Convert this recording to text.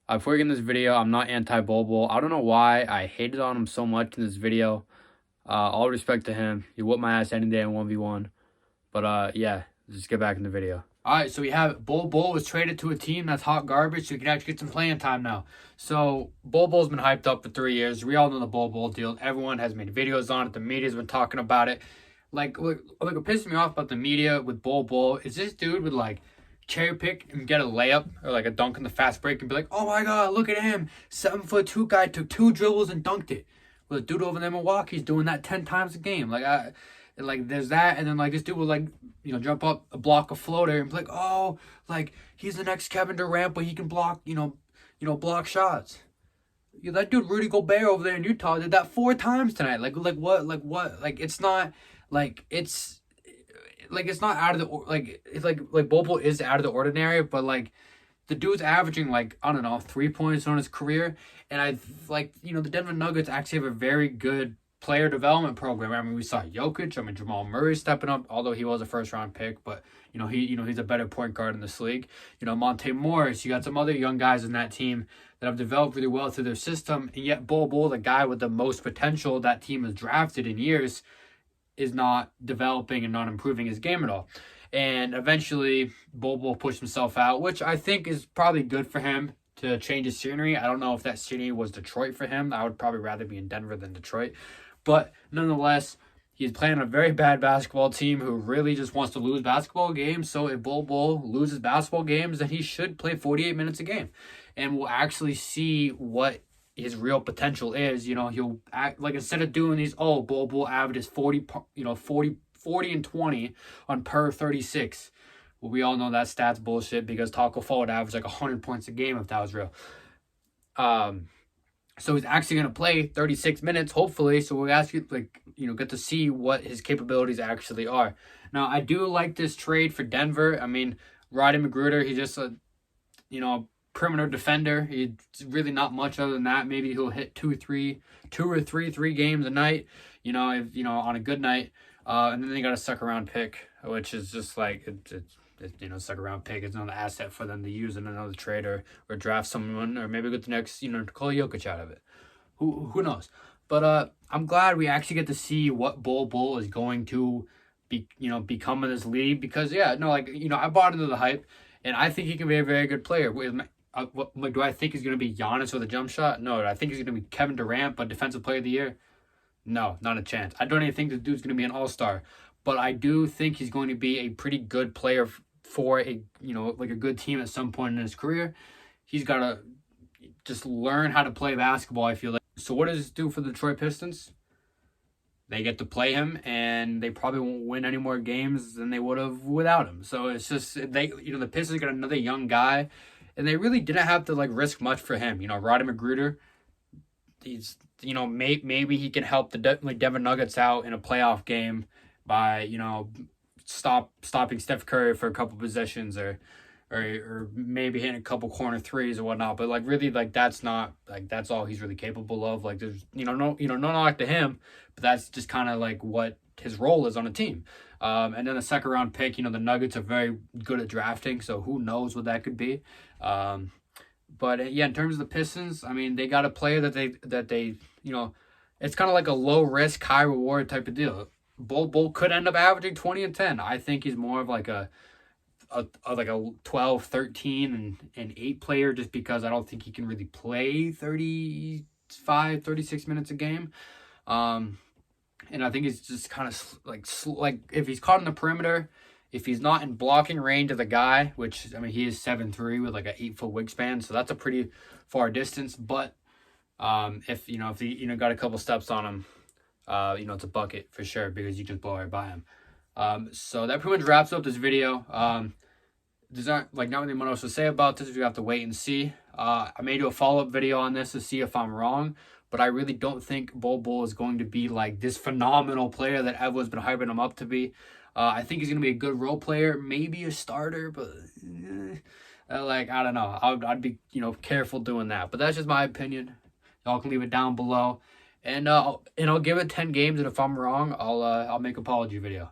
Before we get in this video, I'm not anti-Bol Bol. I don't know why I hated on him so much in this video. All respect to him. He whooped my ass any day in 1v1. But yeah, let's get back in the video. Alright, so we have Bol Bol was traded to a team that's hot garbage, so he can actually get some playing time now. So Bol Bol's been hyped up for 3 years. We all know the Bol Bol deal. Everyone has made videos on it. The media's been talking about it. Like what pisses me off about the media with Bol Bol is this dude would like cherry pick and get a layup or like a dunk in the fast break and be like, oh my god, look at him, 7'2" guy took 2 dribbles and dunked it. Well, the dude over there in Milwaukee's doing that 10 times a game. Like there's that, and then like this dude will like jump up a block a floater and be like, oh, like he's the next Kevin Durant, but he can block block shots. Yeah, that dude Rudy Gobert over there in Utah did that 4 times tonight. Like what? Like it's not like it's not out of the it's like Bol Bol is out of the ordinary, but like the dude's averaging like I don't know 3 points on his career, and the Denver Nuggets actually have a very good player development program. I mean, we saw Jokic. I mean, Jamal Murray stepping up, although he was a first round pick, but he's a better point guard in this league. Monte Morris. You got some other young guys in that team that have developed really well through their system, and yet Bol Bol, the guy with the most potential that team has drafted in years, is not developing and not improving his game at all. And eventually, Bol Bol pushed himself out, which I think is probably good for him to change his scenery. I don't know if that city was Detroit for him. I would probably rather be in Denver than Detroit. But nonetheless, he's playing on a very bad basketball team who really just wants to lose basketball games. So if Bol Bol loses basketball games, then he should play 48 minutes a game. And we'll actually see what his real potential is. He'll act like, instead of doing these, Bol Bol averages 40 and 20 on per 36. Well, we all know that stat's bullshit because Taco Fall would average like 100 points a game if that was real. So he's actually going to play 36 minutes, hopefully. So we'll actually get to see what his capabilities actually are. Now, I do like this trade for Denver. I mean, Roddy McGruder, he's just a perimeter defender. He's really not much other than that. Maybe he'll hit two or three games a night, on a good night. And then they got a second round pick, which is just like second round pick is another asset for them to use in another trade or draft someone, or maybe get the next Nikola Jokic out of it. Who knows? But I'm glad we actually get to see what Bol Bol is going to become in this league, because I bought into the hype, and I think he can be a very good player. Do I think he's going to be Giannis with a jump shot? No. Do I think he's going to be Kevin Durant, but defensive player of the year? No, not a chance. I don't even think the dude's going to be an all-star, but I do think he's going to be a pretty good player for a good team at some point in his career. He's got to just learn how to play basketball, I feel like. So what does this do for the Detroit Pistons? They get to play him, and they probably won't win any more games than they would have without him. So it's just the Pistons got another young guy, and they really didn't have to risk much for him. Roddy McGruder, he's maybe he can help the Denver Nuggets out in a playoff game by stopping Steph Curry for a couple possessions, or maybe hitting a couple corner threes or whatnot. But that's not that's all he's really capable of. There's no knock to him, but that's just kind of what his role is on a team. And then the second round pick, the Nuggets are very good at drafting, so who knows what that could be. But yeah, in terms of the Pistons, I mean, they got a player that they it's kind of like a low risk, high reward type of deal. Bol Bol could end up averaging 20 and 10. I think he's more of like a 12, 13, and 8 player, just because I don't think he can really play 35, 36 minutes a game. And I think he's just kind of like if he's caught in the perimeter, if he's not in blocking range of the guy, which, I mean, he is 7'3" with an 8-foot wingspan, so that's a pretty far distance. But if he got a couple steps on him, it's a bucket for sure, because you just blow right by him. So that pretty much wraps up this video. There's not really much else to say about this. We have to wait and see. I may do a follow-up video on this to see if I'm wrong, but I really don't think Bol Bol is going to be this phenomenal player that everyone's been hyping him up to be. I think he's going to be a good role player, maybe a starter, but I don't know. I'd be careful doing that. But that's just my opinion. Y'all can leave it down below, and I'll give it 10 games, and if I'm wrong, I'll make an apology video.